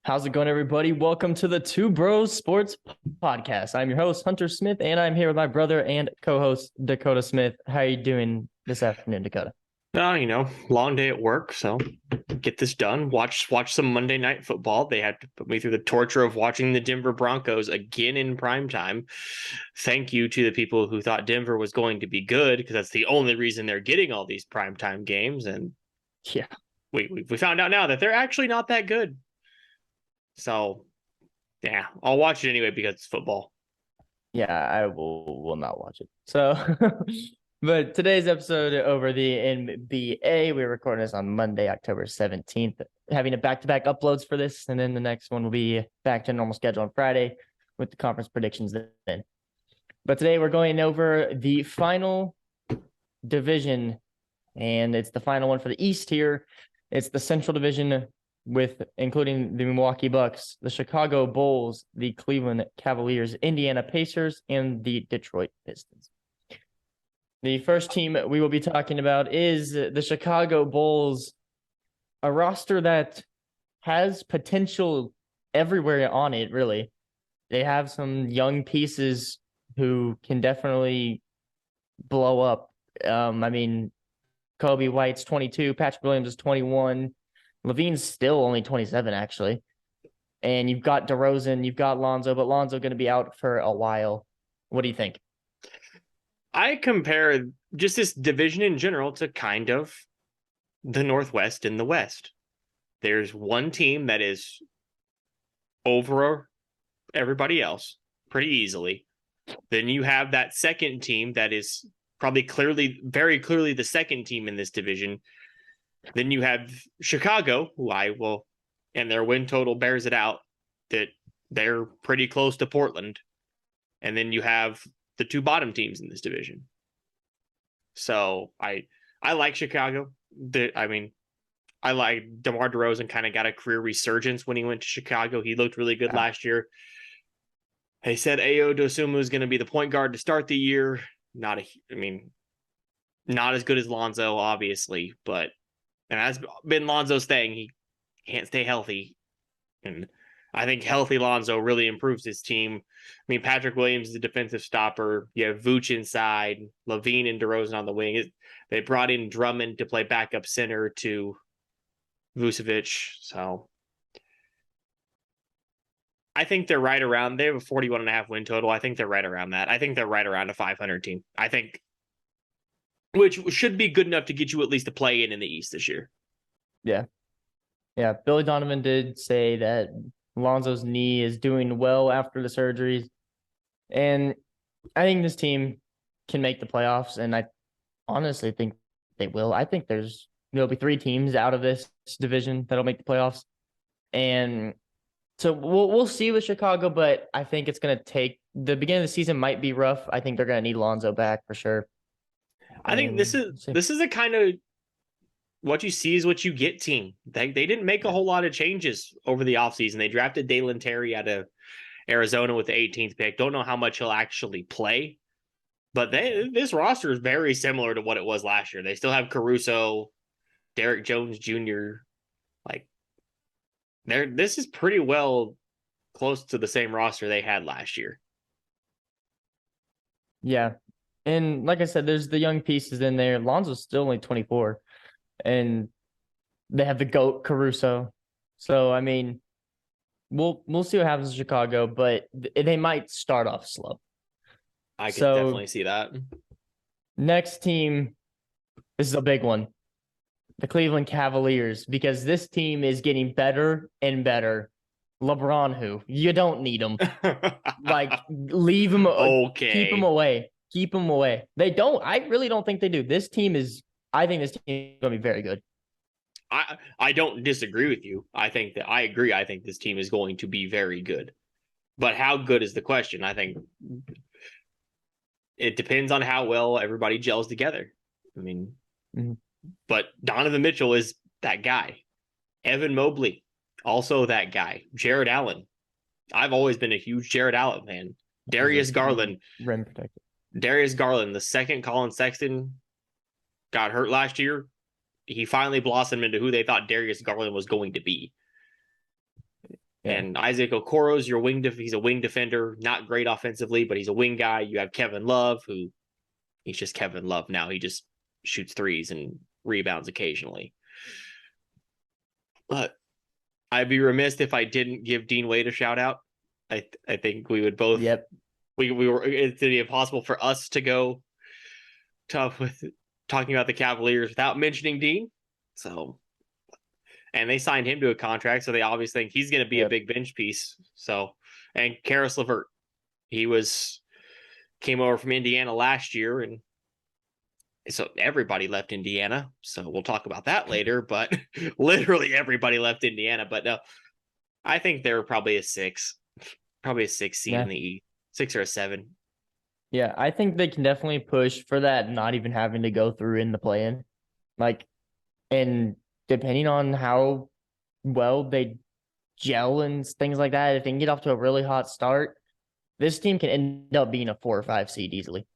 How's it going, everybody? Welcome to the Two Bros Sports Podcast. I'm your host, Hunter Smith, and I'm here with my brother and co-host, Dakota Smith. How are you doing this afternoon, Dakota? Long day at work, so get this done. Watch some Monday Night Football. They had to put me through the torture of watching the Denver Broncos again in prime time. Thank you to the people who thought Denver was going to be good, because that's the only reason they're getting all these primetime games. And Yeah, we found out now that they're actually not that good. So yeah, I'll watch it anyway because it's football. yeah, I will not watch it. So, but today's episode over the NBA, we're recording this on Monday, October 17th, having a back-to-back uploads for this, and then the next one will be back to normal schedule on Friday with the conference predictions then. But today we're going over the final division, and it's the final one for the East here. It's the Central Division with including the Milwaukee Bucks, the Chicago Bulls, the Cleveland Cavaliers, Indiana Pacers, and the Detroit Pistons. The first team we will be talking about is the Chicago Bulls, a roster that has potential everywhere on it, really. They have some young pieces who can definitely blow up. Kobe White's 22, Patrick Williams is 21. Levine's still only 27, actually. And you've got DeRozan, you've got Lonzo, but Lonzo going to be out for a while. What do you think? I compare just this division in general to kind of the Northwest and the West. There's one team that is over everybody else pretty easily. Then you have that second team that is probably very clearly the second team in this division. Then you have Chicago, and their win total bears it out, that they're pretty close to Portland. And then you have the two bottom teams in this division. So I like Chicago. I like DeMar DeRozan kind of got a career resurgence when he went to Chicago. He looked really good last year. They said Ayo Dosunmu is going to be the point guard to start the year. Not as good as Lonzo, obviously, but and that's been Lonzo's thing. He can't stay healthy. And I think healthy Lonzo really improves his team. Patrick Williams is a defensive stopper. You have Vooch inside, Levine and DeRozan on the wing. They brought in Drummond to play backup center to Vucevic. So I think they're right around. They have a 41.5 win total. I think they're right around that. I think they're right around a 500 team. I think, which should be good enough to get you at least a play in the East this year. Yeah. Yeah. Billy Donovan did say that Lonzo's knee is doing well after the surgeries. And I think this team can make the playoffs. And I honestly think they will. I think there'll be three teams out of this division that'll make the playoffs. And so we'll see with Chicago, but I think it's going to take the beginning of the season might be rough. I think they're going to need Lonzo back for sure. I think this is a kind of what you see is what you get team. They didn't make a whole lot of changes over the offseason. They drafted Dalen Terry out of Arizona with the 18th pick. Don't know how much he'll actually play, but this roster is very similar to what it was last year. They still have Caruso, Derek Jones Jr. This is pretty well close to the same roster they had last year. Yeah. And like I said, there's the young pieces in there. Lonzo's still only 24. And they have the GOAT Caruso. So, we'll see what happens in Chicago, but they might start off slow. I can definitely see that. Next team, this is a big one. The Cleveland Cavaliers, because this team is getting better and better. LeBron, who? You don't need him. Leave him. Okay. Keep him away. Keep him away. They don't. I really don't think they do. I think this team is going to be very good. I don't disagree with you. I agree. I think this team is going to be very good. But how good is the question? I think it depends on how well everybody gels together. But Donovan Mitchell is that guy. Evan Mobley, also that guy. Jared Allen. I've always been a huge Jared Allen fan. Darius Garland. Rim protector. Darius Garland, the second Colin Sexton got hurt last year. He finally blossomed into who they thought Darius Garland was going to be. Yeah. And Isaac Okoro's your he's a wing defender, not great offensively, but he's a wing guy. You have Kevin Love, who he's just Kevin Love now. He just shoots threes and rebounds occasionally. But I'd be remiss if I didn't give Dean Wade a shout out. I think we would both. Yep. We were. It'd be impossible for us to go tough with talking about the Cavaliers without mentioning Dean. So, and they signed him to a contract, so they obviously think he's going to be a big bench piece. So, and Karis LeVert, came over from Indiana last year, and so everybody left Indiana. So we'll talk about that later. But literally everybody left Indiana. But no, I think they're probably a 6 seed in the East, 6 or a 7. Yeah, I think they can definitely push for that, not even having to go through in the play-in. Like, and depending on how well they gel and things like that, if they can get off to a really hot start, this team can end up being a 4 or 5 seed easily.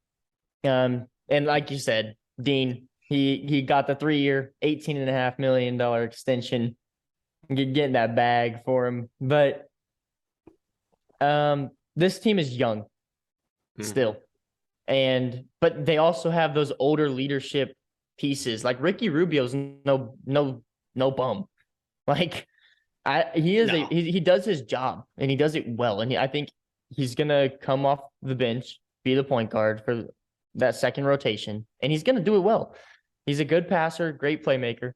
And like you said, Dean, he got the 3-year, $18.5 million extension. Getting that bag for him. But this team is young still. But they also have those older leadership pieces. Like Ricky Rubio's no bum. Like he does his job and he does it well. And I think he's gonna come off the bench, be the point guard for that second rotation, and he's gonna do it well. He's a good passer, great playmaker.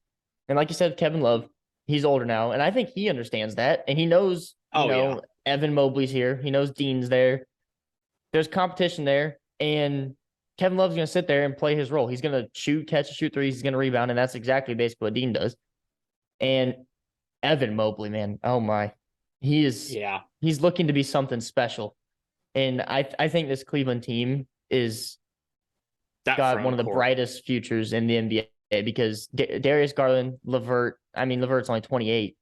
And like you said, Kevin Love, he's older now, and I think he understands that. And he knows, Evan Mobley's here. He knows Dean's there. There's competition there. And Kevin Love's going to sit there and play his role. He's going to shoot threes. He's going to rebound. And that's exactly basically what Dean does. And Evan Mobley, man, oh my. He's looking to be something special. And I think this Cleveland team is got one of the brightest futures in the NBA because Darius Garland, Levert's only 28.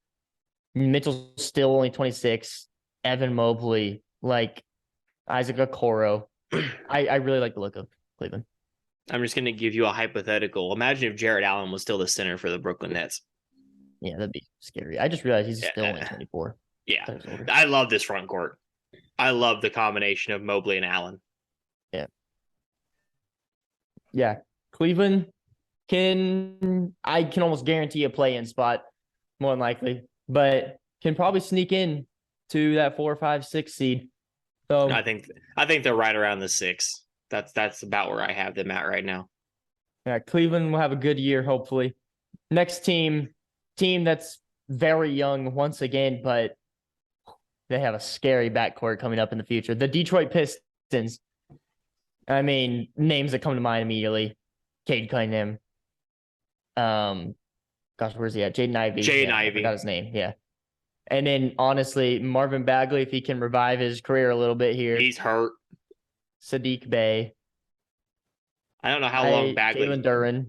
Mitchell's still only 26. Evan Mobley, like Isaac Okoro. I really like the look of Cleveland. I'm just going to give you a hypothetical. Imagine if Jared Allen was still the center for the Brooklyn Nets. Yeah, that'd be scary. I just realized he's still only 24. Yeah. I love this front court. I love the combination of Mobley and Allen. Yeah. Yeah. Cleveland can almost guarantee a play-in spot, more than likely, but can probably sneak in to that 4, 5, 6 seed. So I think they're right around the 6. That's about where I have them at right now. Yeah, Cleveland will have a good year, hopefully. Next team that's very young once again, but they have a scary backcourt coming up in the future. The Detroit Pistons. I mean, names that come to mind immediately. Cade Cunningham. Where's he at? Jaden Ivey. I forgot his name. Yeah. And then, honestly, Marvin Bagley, if he can revive his career a little bit here. He's hurt. Sadiq Bey. I don't know how long Bagley. Jalen Duren.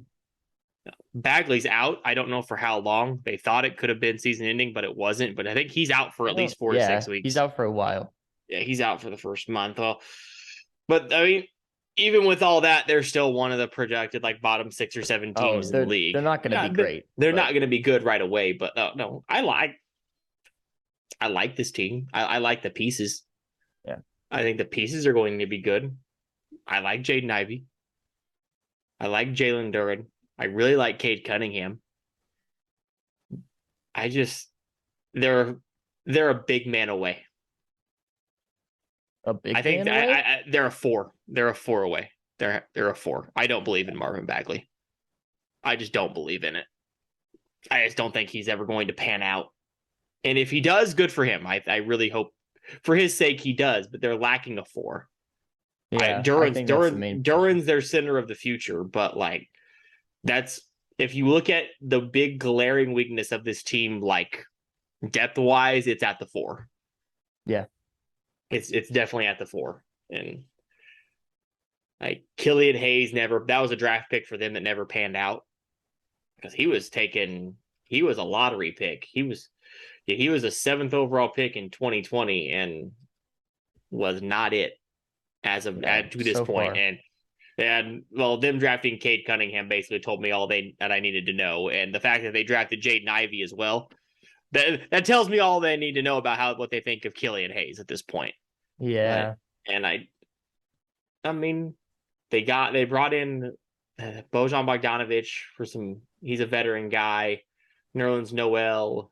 Bagley's out. I don't know for how long. They thought it could have been season ending, but it wasn't. But I think he's out for at least 4 to 6 weeks. He's out for a while. Yeah, he's out for the first month. Well, but I mean, even with all that, they're still one of the projected bottom 6 or 7 teams in the league. They're not going to be great. They're not going to be good right away. But no, I like this team. I like the pieces. Yeah, I think the pieces are going to be good. I like Jaden Ivey. I like Jalen Duren. I really like Cade Cunningham. They're a big man away. They're a 4. They're a 4 away. They're a 4. I don't believe in Marvin Bagley. I just don't believe in it. I just don't think he's ever going to pan out. And if he does, good for him. I really hope for his sake he does, but they're lacking a 4. Yeah, Duren's their center of the future, but that's if you look at the big glaring weakness of this team, depth wise, it's at the 4. Yeah. It's definitely at the 4. And Killian Hayes that was a draft pick for them that never panned out. Because he was a lottery pick. He was a 7th overall pick in 2020 and was not it to this point. Far. And them drafting Cade Cunningham basically told me all that I needed to know. And the fact that they drafted Jaden Ivey as well, that tells me all they need to know about what they think of Killian Hayes at this point. Yeah. And I mean, they brought in Bojan Bogdanovic for some. He's a veteran guy. Nerlens Noel,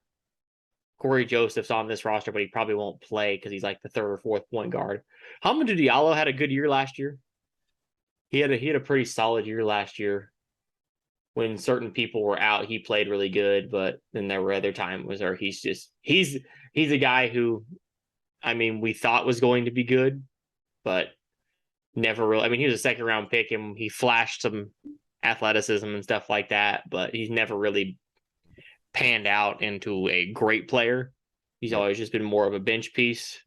Corey Joseph's on this roster, but he probably won't play because he's like the third or fourth point guard. Hamidou Diallo had a good year last year. He had a pretty solid year last year. When certain people were out, he played really good, but then there were other times where he's a guy who, I mean, we thought was going to be good, but never really. I mean, he was a second round pick and he flashed some athleticism and stuff like that, but he's never really panned out into a great player. He's always just been more of a bench piece.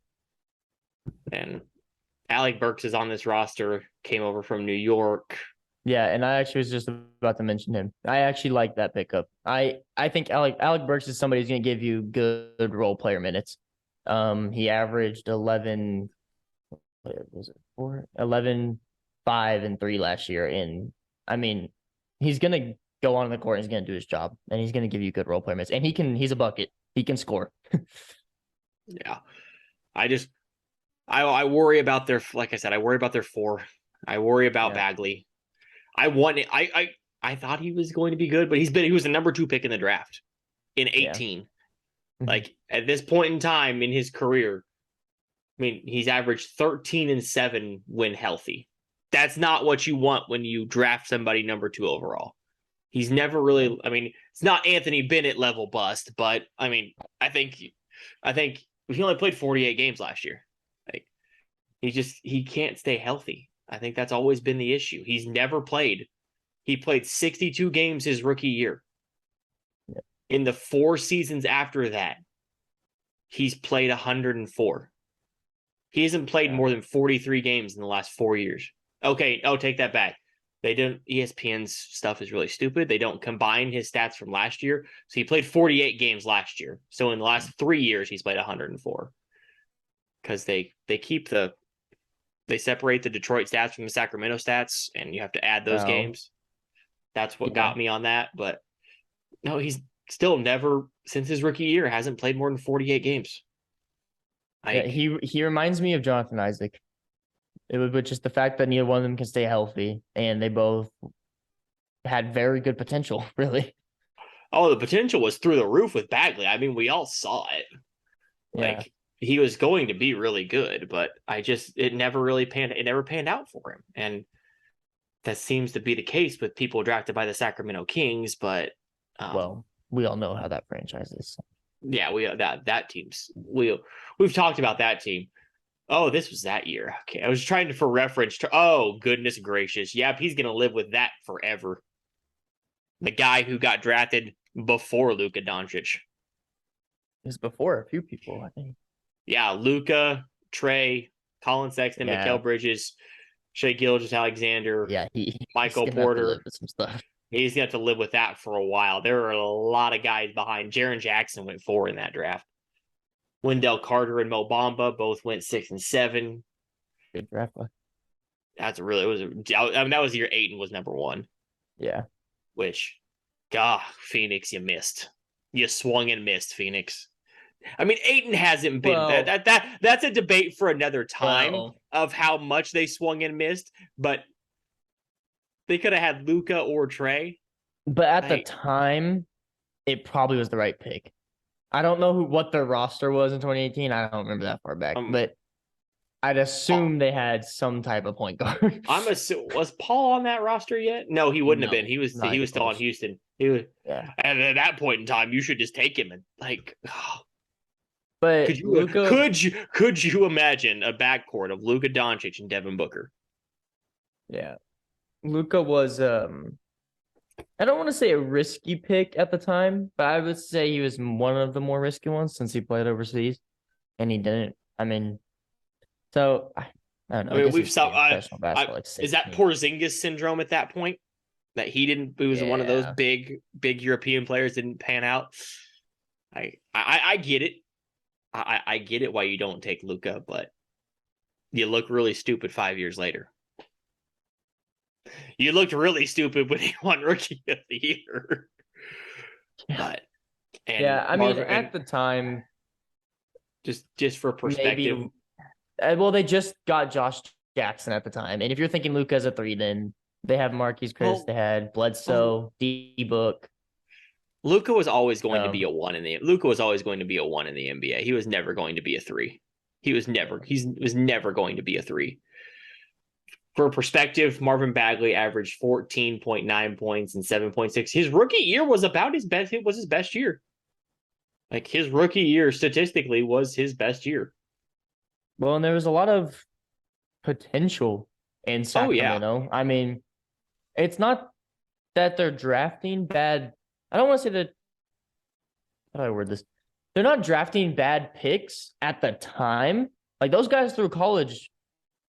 And Alec Burks is on this roster, came over from New York. Yeah, and I actually was just about to mention him. I actually like that pickup. I think Alec Burks is somebody who's going to give you good role player minutes. He averaged 11, what was it, 4? 11, 5, and 3 last year. And I mean, he's going to go on the court and he's going to do his job, and he's going to give you good role player minutes. And he's a bucket. He can score. Yeah. I worry about like I said, I worry about their 4. I worry about Bagley. I thought he was going to be good, but he was the number 2 pick in the draft in 18. Yeah. Like at this point in time in his career, I mean, he's averaged 13 and 7 when healthy. That's not what you want when you draft somebody number 2 overall. He's never really, I mean, it's not Anthony Bennett level bust, but I mean, I think he only played 48 games last year. Like he can't stay healthy. I think that's always been the issue. He's never played. He played 62 games his rookie year. Yep. In the 4 seasons after that, he's played 104. He hasn't played more than 43 games in the last 4 years. Okay, take that back. They didn't. ESPN's stuff is really stupid. They don't combine his stats from last year. So he played 48 games last year. So in the last 3 years, he's played 104. Because they separate the Detroit stats from the Sacramento stats, and you have to add those games. That's what got me on that. But no, he's still never, since his rookie year, hasn't played more than 48 games. He reminds me of Jonathan Isaac. It was just the fact that neither one of them can stay healthy, and they both had very good potential, really. Oh, the potential was through the roof with Bagley. I mean, we all saw it. Like, he was going to be really good, but it never panned out for him. And that seems to be the case with people drafted by the Sacramento Kings, but well, we all know how that franchise is. Yeah, we've talked about that team. Oh, this was that year. Okay, I was trying for reference to. Oh, goodness gracious! Yep, he's gonna live with that forever. The guy who got drafted before Luka Doncic. It was before a few people, I think. Yeah, Luka, Trey, Colin Sexton, Mikal Bridges, Shai Gilgeous-Alexander. Yeah, Michael Porter. Some stuff. He's gonna have to live with that for a while. There are a lot of guys behind. Jaren Jackson went 4 in that draft. Wendell Carter and Mo Bamba both went 6 and 7. Good draft. That was year 8 and was number 1. Yeah. Which, Phoenix, you missed. You swung and missed, Phoenix. I mean, Ayton hasn't been that's a debate for another time of how much they swung and missed, but they could have had Luka or Trey. But at the time, it probably was the right pick. I don't know what their roster was in 2018. I don't remember that far back, but I'd assume they had some type of point guard. Was Paul on that roster yet? No, he wouldn't have been. He was still on Houston. And at that point in time, you should just take him and But could you imagine a backcourt of Luka Doncic and Devin Booker? Yeah, Luka was I don't want to say a risky pick at the time, but I would say he was one of the more risky ones since he played overseas, and he didn't. I mean, so I don't know. I mean, we've saw. Is that Porzingis syndrome at that point? That he didn't. He was one of those big European players didn't pan out. I get it. I get it why you don't take Luka, but you look really stupid 5 years later. You looked really stupid when he won Rookie of the Year. But And Yeah, I mean, Marvin, and at the time, just for perspective, maybe. Well, they just got Josh Jackson at the time, and if you're thinking Luca as a three, then they have Marquise Chris, well, they had well, Bledsoe, D Book. Luca was always going to be So a one in the Luca was always going to be a one in the NBA. He was never going to be a three. He was never going to be a three. For perspective, Marvin Bagley averaged 14.9 points and 7.6. His rookie year was about his best. It was his best year. Like his rookie year statistically was his best year. well, and there was a lot of potential in Oh yeah. Sacramento. I mean, it's not that they're drafting bad. I don't want to say that. How do I word this? They're not drafting bad picks at the time. Like those guys through college,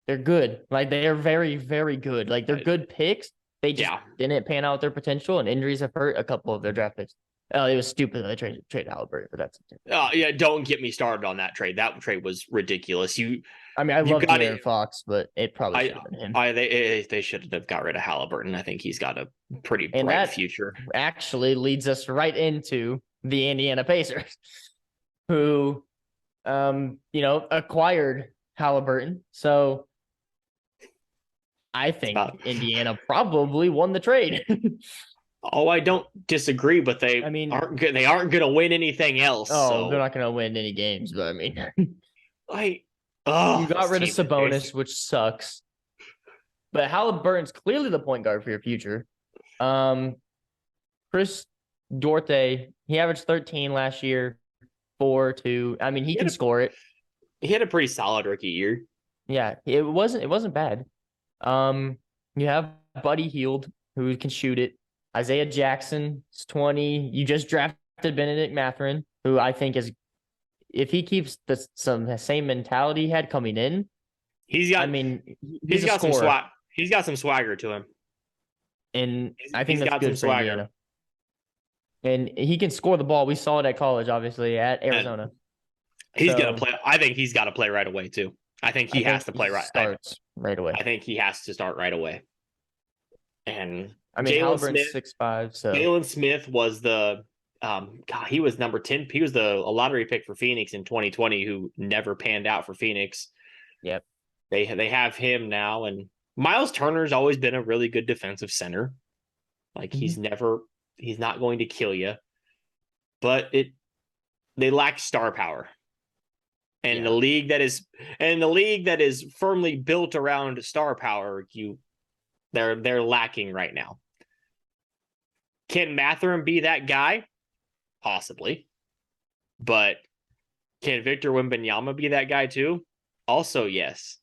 they're good. Like they are very, very good. Like they're good picks. They just Yeah. didn't pan out their potential, and injuries have hurt a couple of their draft picks. It was stupid that they traded Halliburton for that. Yeah, don't get me started on that trade. That trade was ridiculous. I mean, I You love got it. De'Aaron Fox, but it probably I should have been him. they should have got rid of Halliburton. I think he's got a pretty And bright that future. actually leads us right into the Indiana Pacers, who, acquired Halliburton. So I think Indiana probably won the trade. Oh, I don't disagree, but I mean, they aren't going to win anything else. oh, they're So not going to win any games, but I mean, I you got this rid of team Sabonis, which sucks. But Halliburton's clearly the point guard for your future. Chris Dorte, he averaged 13 last year, 4-2. I mean, he can score it. He had a pretty solid rookie year. Yeah, it wasn't bad. You have Buddy Hield who can shoot it. Isaiah Jackson is 20. You just drafted Benedict Mathurin, who I think is, if he keeps the same mentality he had coming in, He's got. I mean, he's a got some scorer, swag. He's got some swagger to him. and I think He's that's got some good for swagger. Indiana. And he can score the ball. We saw it at college, obviously, at Arizona. He's gonna play. I think he's got to play right away too. I think he has to play right. Starts right away. I think he has to start right away. And I mean, Jalen Halliburton's Smith, 6'5", so Jalen Smith was the God, he was number 10. He was a lottery pick for Phoenix in 2020 who never panned out for Phoenix. Yep. They have him now, and Miles Turner's always been a really good defensive center. Like he's not going to kill you, but they lack star power. And the league that is firmly built around star power, they're lacking right now. Can Mathurin be that guy? Possibly. But can Victor Wembanyama be that guy too? Also, yes.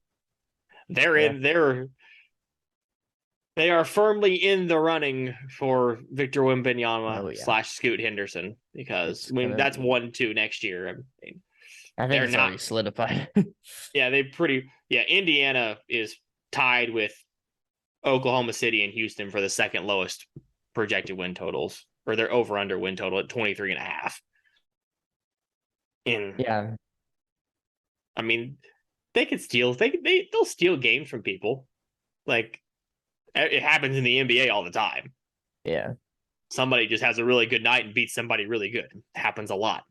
They are firmly in the running for Victor Wembanyama / Scoot Henderson because that's 1-2 next year. I think it's already solidified. Indiana is tied with Oklahoma City and Houston for the second lowest projected win totals, or their over-under win total at 23.5. Yeah. I mean, they could steal. They'll steal games from people. Like it happens in the NBA all the time. Yeah. Somebody just has a really good night and beats somebody really good. It happens a lot.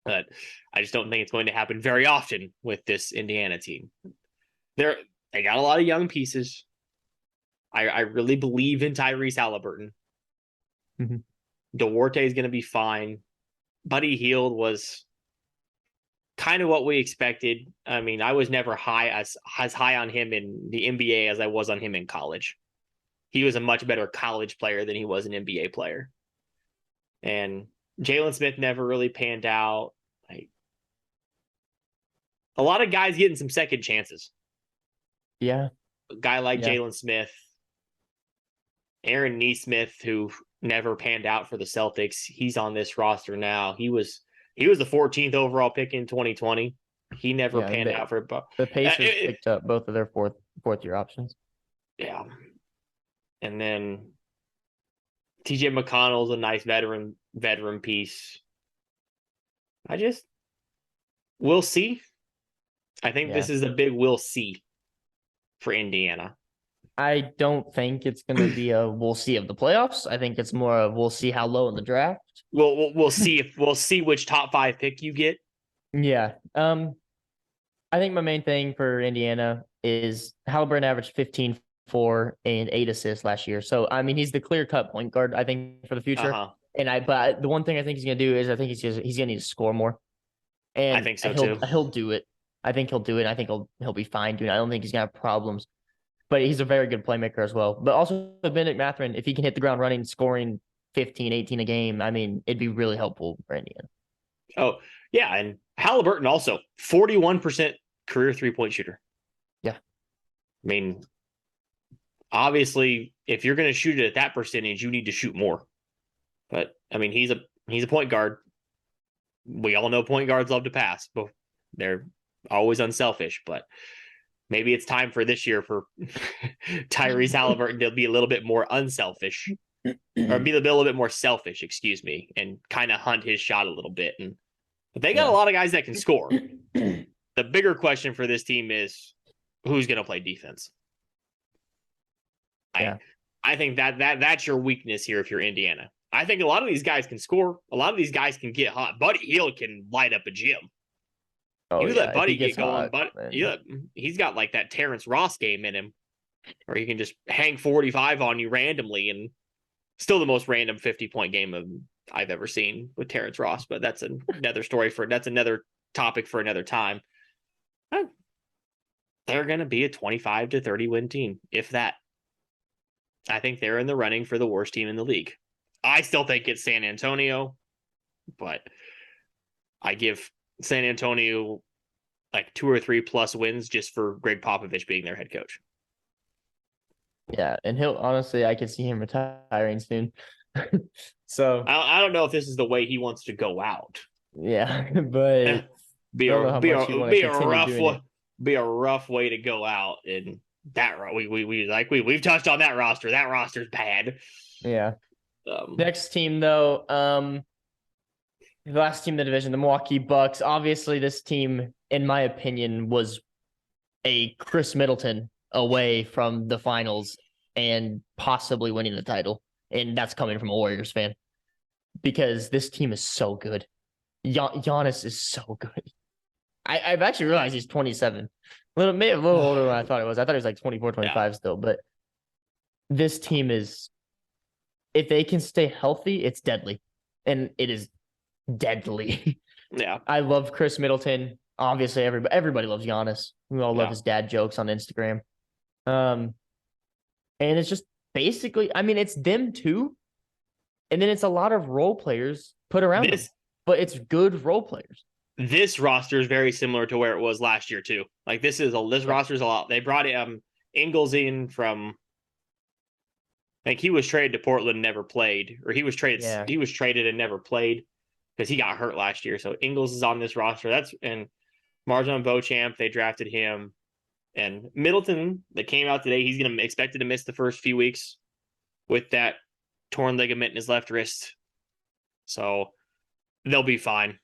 But I just don't think it's going to happen very often with this Indiana team. They got a lot of young pieces. I really believe in Tyrese Halliburton. Mm-hmm. Duarte is going to be fine. Buddy Hield was kind of what we expected. I mean, I was never as high on him in the NBA as I was on him in college. He was a much better college player than he was an NBA player. And Jalen Smith never really panned out. A lot of guys getting some second chances. Yeah. A guy like Jalen Smith, Aaron Nesmith, who never panned out for the Celtics. He's on this roster now. He was the 14th overall pick in 2020. He never panned out for the Pacers picked up both of their fourth year options. Yeah. And then TJ McConnell's a nice veteran piece. We'll see. I think this is a big we'll see for Indiana. I don't think it's going to be a we'll see of the playoffs. I think it's more of we'll see how low in the draft. We'll see if we'll see which top 5 pick you get. Yeah. I think my main thing for Indiana is Halliburton averaged 15, 4, and 8 assists last year. So I mean, he's the clear cut point guard, I think, for the future. Uh-huh. But the one thing I think he's gonna do is I think he's gonna need to score more. And I think so too. He'll do it. I think he'll do it. I think he'll be fine doing it. I don't think he's gonna have problems. But he's a very good playmaker as well. But also Bennett Mathurin, if he can hit the ground running, scoring 15, 18 a game, I mean, it'd be really helpful for Indiana. Oh, yeah. And Halliburton also 41% career 3-point shooter. Yeah. I mean, obviously, if you're going to shoot it at that percentage, you need to shoot more. But I mean, he's a point guard. We all know point guards love to pass, but they're always unselfish. But maybe it's time for this year for Tyrese Halliburton to be a little bit more unselfish, or be a little bit more selfish, excuse me, and kind of hunt his shot a little bit. And but they got a lot of guys that can score. The bigger question for this team is who's going to play defense. Yeah. I think that's your weakness here if you're Indiana. I think a lot of these guys can score. A lot of these guys can get hot. Buddy Hield can light up a gym. Oh, you let Buddy get going, hot, but he's got like that Terrence Ross game in him, or he can just hang 45 on you randomly, and still the most random 50-point game I've ever seen with Terrence Ross. But that's another story that's another topic for another time. They're going to be a 25 to 30 win team, if that. I think they're in the running for the worst team in the league. I still think it's San Antonio, but I give San Antonio like 2 or 3 plus wins just for Greg Popovich being their head coach. Yeah, and I could see him retiring soon. So I don't know if this is the way he wants to go out. Yeah, but be a rough way to go out, and that we've touched on that roster. That roster's bad. Yeah. Next team though, the last team in the division, the Milwaukee Bucks. Obviously, this team, in my opinion, was a Chris Middleton away from the finals and possibly winning the title. And that's coming from a Warriors fan because this team is so good. Giannis is so good. I've actually realized he's 27. Maybe a little older than I thought it was. I thought he was like 24, 25 still. But this team is, if they can stay healthy, it's deadly. And it is deadly. Yeah. I love Chris Middleton. Obviously, everybody loves Giannis. We all love his dad jokes on Instagram. And it's just basically, I mean, it's them too. And then it's a lot of role players put around them. But it's good role players. This roster is very similar to where it was last year too. Like this roster is a lot. They brought Ingles in from, like he was traded to Portland, never played, or he was traded and never played because he got hurt last year. So Ingles is on this roster. And Marjon Beauchamp, they drafted him, and Middleton that came out today. He's going to expected to miss the first few weeks with that torn ligament in his left wrist. So they'll be fine.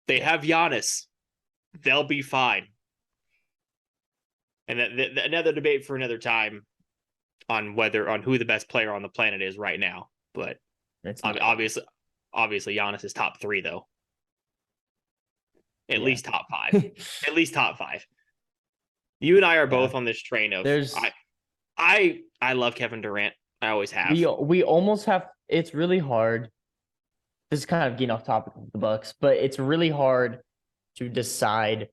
They have Giannis. They'll be fine. And another debate for another time on who the best player on the planet is right now. But obviously Giannis is top 3 though. At least top 5. At least top 5. You and I are both on this train of I love Kevin Durant. I always have. We almost have. It's really hard. This is kind of getting off topic of the Bucks, but it's really hard to decide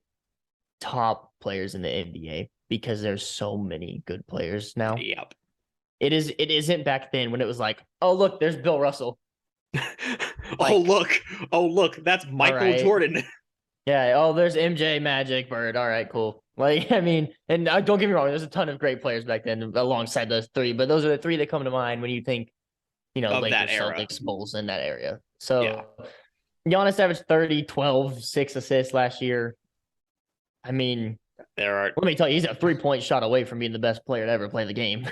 top players in the NBA because there's so many good players now. Yep. It isn't back then when it was like, oh look, there's Bill Russell. Oh look, that's Michael Jordan. Yeah. Oh, there's MJ, Magic, Bird. All right, cool. Like, I mean, and don't get me wrong, there's a ton of great players back then alongside those 3, but those are the 3 that come to mind when you think, Lakers, Celtics, Bulls in that area. So Giannis averaged 30, 12, 6 assists last year. I mean, let me tell you, he's a 3-point shot away from being the best player to ever play the game.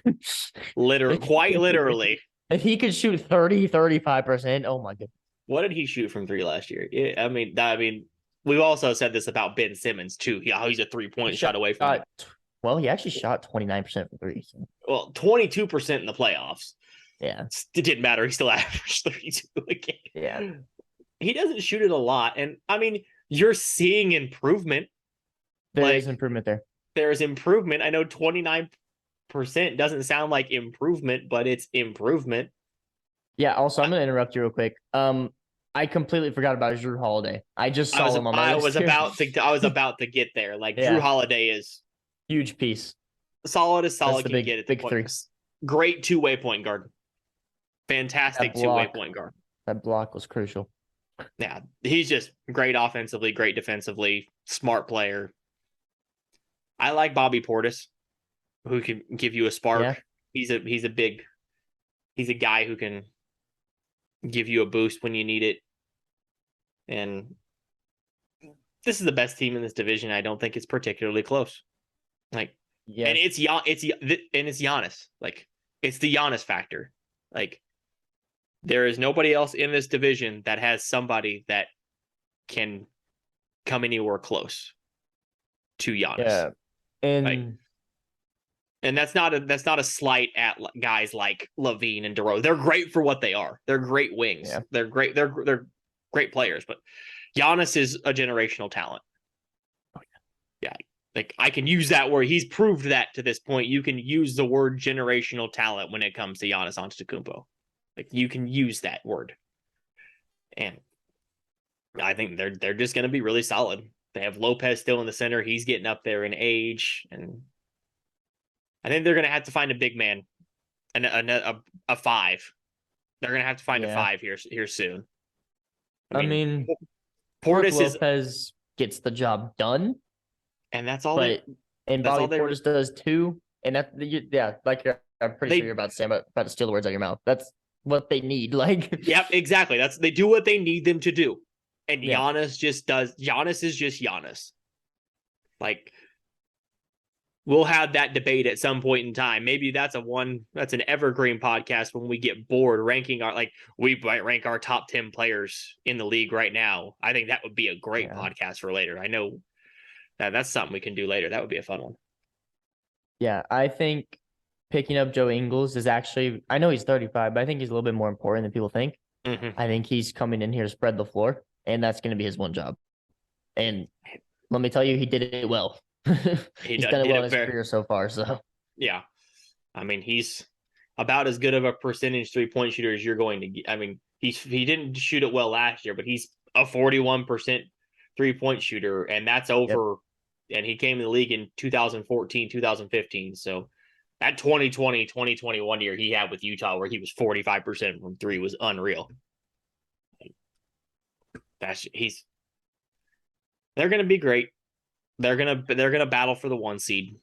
Quite literally. If he could shoot 30, 35%, oh my goodness. What did he shoot from 3 last year? I mean, we've also said this about Ben Simmons too. Yeah, he's a 3-point shot away from it. Well, he actually shot 29% from three. So. Well, 22% in the playoffs. Yeah. It didn't matter. He still averaged 32 a game. Yeah. He doesn't shoot it a lot. And I mean, you're seeing improvement. There is improvement there. There's improvement. I know 29% doesn't sound like improvement, but it's improvement. Yeah. Also, I'm going to interrupt you real quick. I completely forgot about Jrue Holiday. I just saw him on my list here. I was about to get there. Like Yeah. Jrue Holiday is huge piece. Solid as solid can get at the big three. Great two-way point guard. Fantastic two-way point guard. That block was crucial. Yeah, he's just great offensively, great defensively, smart player. I like Bobby Portis, who can give you a spark. Yeah. He's a guy who can give you a boost when you need it. And this is the best team in this division. I don't think it's particularly close. Like, yeah, and it's Giannis. Like, it's the Giannis factor. Like, there is nobody else in this division that has somebody that can come anywhere close to Giannis. Yeah, and that's not a slight at guys like Levine and DeRozan. They're great for what they are. They're great wings. Yeah. They're great. They're great players. But Giannis is a generational talent. Yeah, like I can use that word. He's proved that to this point. You can use the word generational talent when it comes to Giannis Antetokounmpo. Like you can use that word, and I think they're just going to be really solid. They have Lopez still in the center. He's getting up there in age, and I think they're going to have to find a big man, and a five. They're going to have to find a five here soon. I mean Portis Lopez gets the job done, and that's all. And Bobby Portis does too, and like I'm pretty sure you're about to steal the words out of your mouth. That's what they need. Like, yep, exactly. They do what they need them to do. And Giannis just does. Giannis is just Giannis. Like, we'll have that debate at some point in time. Maybe that's an evergreen podcast when we get bored ranking we might rank our top 10 players in the league right now. I think that would be a great podcast for later. I know that's something we can do later. That would be a fun one. Yeah, I think picking up Joe Ingles is actually, I know he's 35, but I think he's a little bit more important than people think. Mm-hmm. I think he's coming in here to spread the floor, and that's going to be his one job. And let me tell you, he did it well. He's done it well in his career so far. So yeah, I mean, he's about as good of a percentage 3-point shooter as you're going to get. I mean, he didn't shoot it well last year, but he's a 41% 3-point shooter, and that's over. Yep. And he came in the league in 2014, 2015. So that 2020, 2021 year he had with Utah, where he was 45% from three, was unreal. They're going to be great. They're gonna battle for the 1 seed.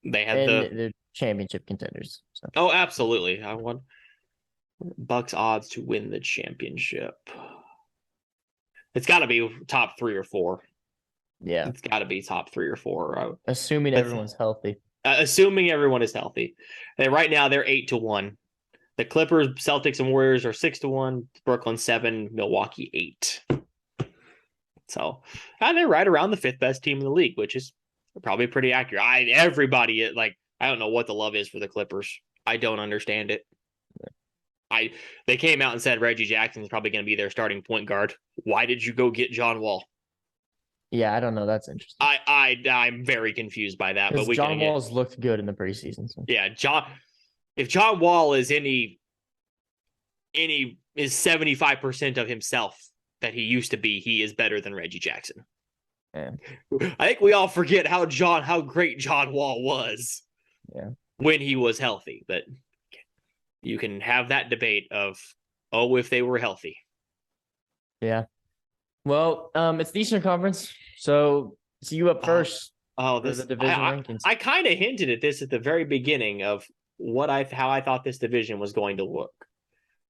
They had the championship contenders. So. Oh, absolutely! I want Bucks odds to win the championship. It's got to be top 3 or 4. Yeah, it's got to be top 3 or 4. Assuming everyone's healthy. Assuming everyone is healthy. And right now they're 8-1. The Clippers, Celtics, and Warriors are 6-1. Brooklyn 7, Milwaukee 8. So, and they're right around the 5th best team in the league, which is probably pretty accurate. Everybody, I don't know what the love is for the Clippers. I don't understand it. They came out and said Reggie Jackson is probably going to be their starting point guard. Why did you go get John Wall? Yeah, I don't know. That's interesting. I'm very confused by that. But John Wall's looked good in the preseason. So. Yeah, if John Wall is is 75% of himself that he used to be, he is better than Reggie Jackson. Yeah. I think we all forget how great John Wall was. Yeah. When he was healthy, but you can have that debate of, if they were healthy. Yeah. Well, it's the Eastern Conference, so you up first. This the division rankings. I kind of hinted at this at the very beginning of how I thought this division was going to look.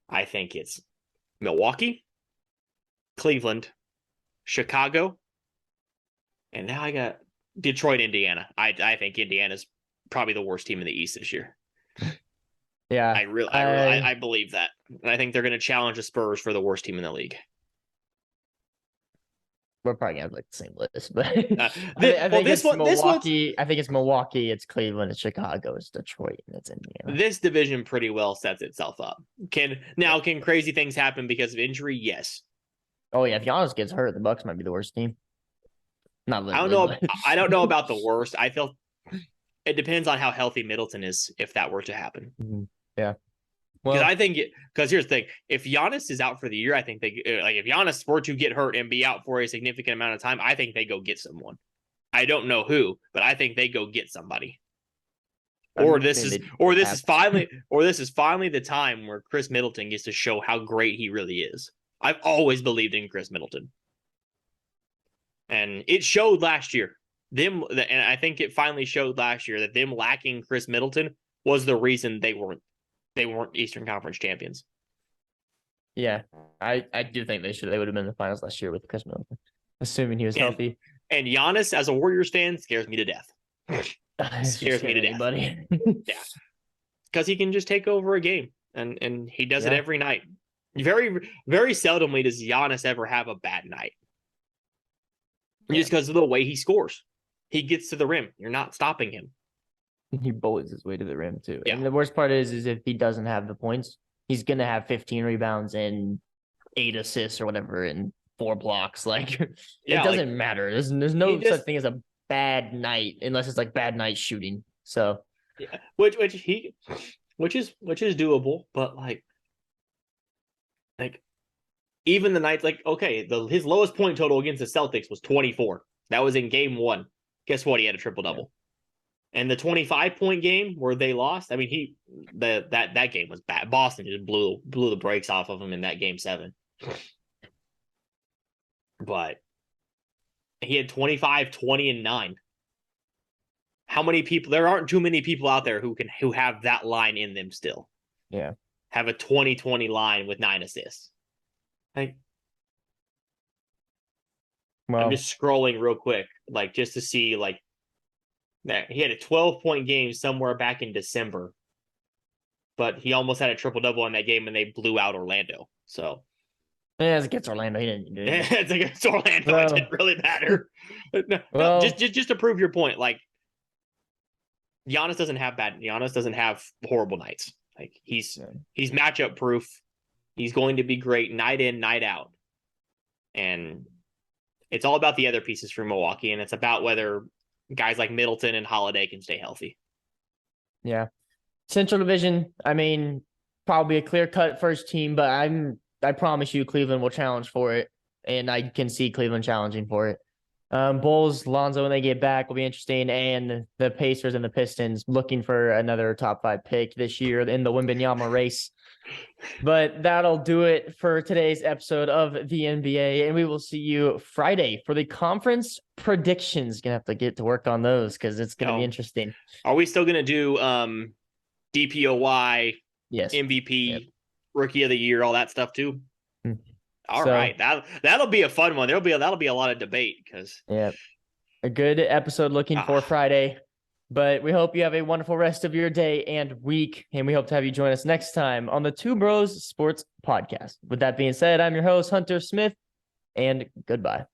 I think it's Milwaukee, Cleveland, Chicago, and now I got Detroit, Indiana. I think Indiana's probably the worst team in the East this year. Yeah, I believe that, and I think they're going to challenge the Spurs for the worst team in the league. we're probably gonna have like the same list, but I well, think this it's one, this one's Milwaukee. I think it's Milwaukee. It's Cleveland. It's Chicago. It's Detroit, and it's Indiana. this division pretty well sets itself up. Can crazy things happen because of injury? Yes. Oh yeah, if Giannis gets hurt, the Bucks might be the worst team. Not I don't literally. know. But... I don't know about the worst. I feel it depends on how healthy Middleton is if that were to happen. Yeah. Because Well, I think because here's the thing: if Giannis is out for the year, I think they like if Giannis were to get hurt and be out for a significant amount of time, I think they go get someone. I don't know who, but I think they go get somebody. Or this is finally the time where Chris Middleton gets to show how great he really is. I've always believed in Chris Middleton, and it showed last year. And I think it finally showed last year that them lacking Chris Middleton was the reason they weren't Eastern Conference champions. yeah, I do think they would have been in the finals last year with Chris Middleton, assuming he was healthy. And Giannis, as a Warriors fan, scares me to death. Scares me to death. Yeah, because he can just take over a game, and he does it every night. Very, very seldomly does Giannis ever have a bad night. Just because of the way he scores. He gets to the rim. You're not stopping him. He bullets his way to the rim too. Yeah. And the worst part is if he doesn't have the points, he's gonna have 15 rebounds and 8 assists or whatever and 4 blocks. Like it doesn't matter. There's no such thing as a bad night unless it's like bad night shooting. So yeah, which is doable, but like even the nights his lowest point total against the Celtics was 24. That was in game 1. Guess what? He had a triple double. And the 25-point game where they lost, I mean, that game was bad. Boston just blew the brakes off of him in that game 7. But he had 25, 20, and 9. How many people? There aren't too many people out there who have that line in them still. Yeah. Have a 20-20 line with 9 assists. I'm just scrolling real quick, just to see that he had a 12-point game somewhere back in December, but he almost had a triple-double in that game and they blew out Orlando. So yeah, it's against Orlando. He didn't do it. It's against Orlando. It didn't really matter. No, just to prove your point, Giannis doesn't have horrible nights. He's matchup proof. He's going to be great night in, night out. And it's all about the other pieces for Milwaukee, and it's about whether guys like Middleton and Holiday can stay healthy. Yeah. Central Division, I mean, probably a clear-cut first team, but I promise you Cleveland will challenge for it, and I can see Cleveland challenging for it. Bulls, Lonzo, when they get back, will be interesting, and the Pacers and the Pistons looking for another top 5 pick this year in the Wembanyama race. But that'll do it for today's episode of the NBA, and we will see you Friday for the conference predictions. Gonna have to get to work on those because it's gonna be interesting. Are we still gonna do DPOY, yes, MVP, Rookie of the Year, all that stuff too? All right, that'll be a fun one. That'll be a lot of debate because a good episode looking for Friday. But we hope you have a wonderful rest of your day and week, and we hope to have you join us next time on the Two Bros Sports Podcast. With that being said, I'm your host, Hunter Smith, and goodbye.